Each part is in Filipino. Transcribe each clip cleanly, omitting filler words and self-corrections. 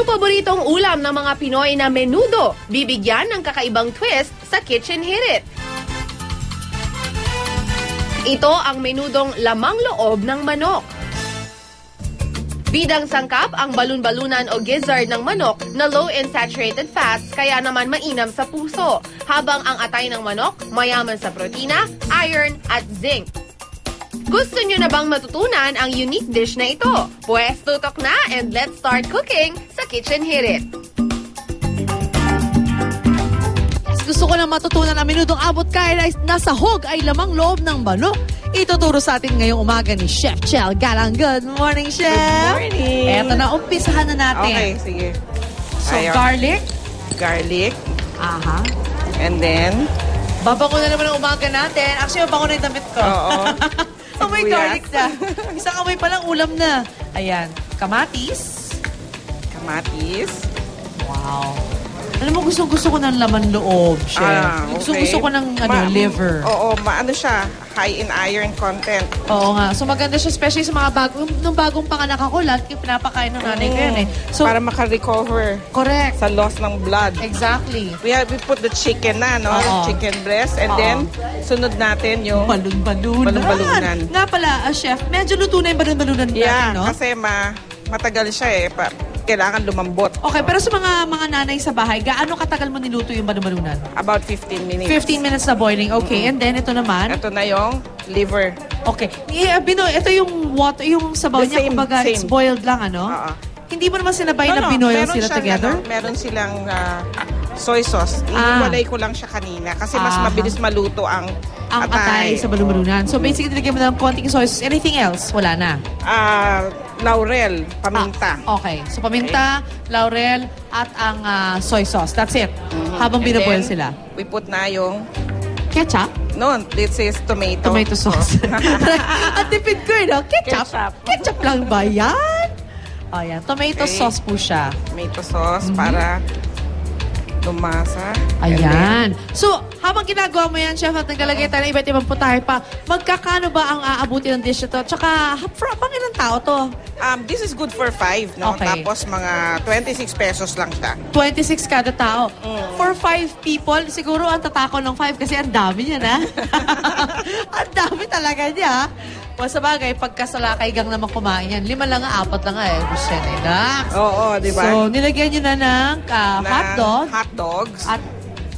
paboritong ulam ng mga Pinoy na menudo, bibigyan ng kakaibang twist sa Kitchen Hit It. Ito ang menudong lamang loob ng manok. Bidang sangkap ang balun-balunan o gizzard ng manok na low in saturated fats kaya naman mainam sa puso, habang ang atay ng manok mayaman sa protina, iron at zinc. Gusto nyo na bang matutunan ang unique dish na ito? Pwes tutok na and let's start cooking sa Kitchen Hit It. Gusto ko na matutunan ang menudong abot kaya na sahog ay lamang loob ng manok. Ituturo sa atin ngayong umaga ni Chef Chel Galang. Good morning, Chef! Good morning! Eto na, umpisahan na natin. Okay, sige. So, garlic. Garlic. Aha. And then, babango na naman ang umaga natin. Actually, mabango na yung damit ko. oo. Amoy garlic na. Isang amoy pa lang, ulam na. Ayan. Kamatis. Kamatis. Wow. Alam mo, gusto ko ng laman loob, Chef. Okay. Gusto ko ng liver. Oo, maano siya, high in iron content. Oo nga. So maganda siya, especially sa mga nung bagong panganak ako, lahat yung pinapakain ng nanay ko yan eh. So, para maka-recover correct. sa loss ng blood. Exactly. We put the chicken na, no? Chicken breast. And then, sunod natin yung balun-balunan. Nga pala, Chef, medyo luto na yung balun-balunan natin, no? Kasi matagal siya eh. Kailangan lumambot. Okay, pero sa mga nanay sa bahay, gaano katagal mo niluto yung balun-balunan? About 15 minutes. 15 minutes na boiling. Okay, and then ito naman? Ito na yung liver. Okay. Ito yung water, yung sabaw niya, kumbaga, it's boiled lang, ano? Hindi mo naman sinabay na binoil sila together? Meron silang soy sauce. Iniwalay ko lang siya kanina kasi mas mabilis maluto ang atay sa balun-balunan. So basically, nilagyan mo ng konting soy sauce. Anything else? Wala na? Laurel, paminta. Okay. So paminta, laurel, at ang soy sauce. That's it. Habang binaboil sila. We put na yung ketchup? No, this is tomato. Tomato sauce. At tipid ko no? Ketchup. Ketchup lang ba yan? Oh, yan. Tomato sauce po siya. Tomato sauce para lumasa. Ayan. So, habang ginagawa mo yan, Chef, at naglalagay tayo ng iba't ibang putahe pa, magkakano ba ang aabuti ng dish ito? Tsaka, pang ilang tao to? This is good for 5, no? Okay. Tapos mga 26 pesos lang siya. 26 kada tao. For 5 people, siguro ang tatako ng 5 kasi ang dami niya, na. Ang dami talaga niya. O sa bagay, pagkasalakay gang naman kumain yan, 5 lang nga, 4 lang nga eh. Gusto yan eh. Oo, di ba? So, nilagyan nyo na ng hot dogs. At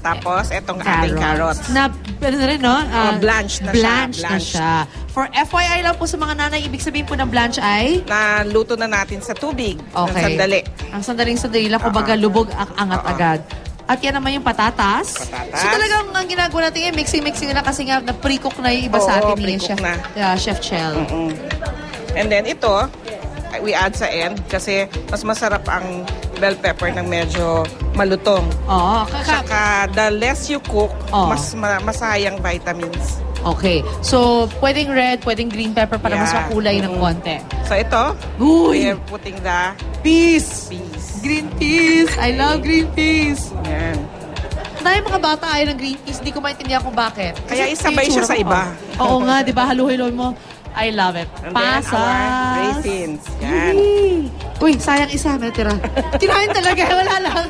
tapos, etong ating carrots. Na, pero na rin, no? Blanch na siya. For FYI lang po sa mga nanay, ibig sabihin po ng blanch ay? Naluto na natin sa tubig. Okay. Ng sandali. Ang sandaling-sandali lang, kumbaga lubog, angat agad. At yan naman yung patatas. So talagang ang ginagawa natin mixing-mixing na kasi nga na pre-cook na yung iba sa atin ni Chef Chel. And then ito, we add sa end kasi mas masarap ang bell pepper ng medyo malutong. Saka the less you cook, mas masayang vitamins. Okay. So, pwedeng red, pwedeng green pepper para mas makulay ng konti. So ito, we are putting the peas. Green peas. I love green peas. Yan. Dahil mga bata ayaw ng green peas, hindi ko maintindihan kung bakit. Kaya isabay siya sa iba. Oo nga, di ba? Haluhin mo. I love it. And pasas. Then our raisins. Yan. Uy, sayang isa. Natira. Tirahin talaga. Wala lang.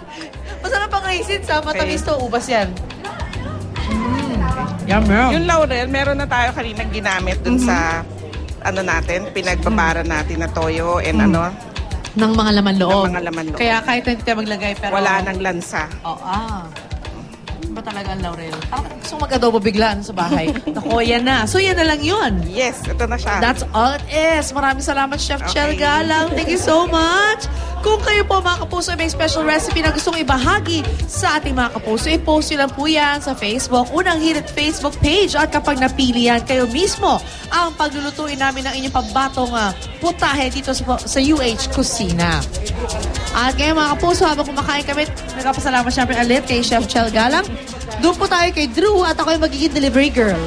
Masarap ang raisins, ha? Matamis to. Ubas yan. Yung laurel, meron na tayo kaninang ginamit dun sa pinagbabara natin na toyo and ng mga laman loob. Kaya kahit hindi tayo maglagay, pero wala nang lansa. Ba talaga ang laurel? Parang gusto mag-adobo biglaan sa bahay. Naku, yan na. So, yan na lang yun. Yes, ito na siya. That's all it is. Maraming salamat, Chef Chel Galang. Thank you so much. Kung kayo po, mga kapuso, may special recipe na gustong ibahagi sa ating mga kapuso, i-post nyo lang po yan sa Facebook. Unang Hit It Facebook page. At kapag napili yan, kayo mismo ang paglulutuin namin ng inyong pambatong putahe dito sa UH Kusina. At ngayon, mga kapuso, habang kumakain kami, nagpapasalamat syempre ulit kay Chef Chel Galang. Doon po tayo kay Drew at ako yung magiging delivery girl.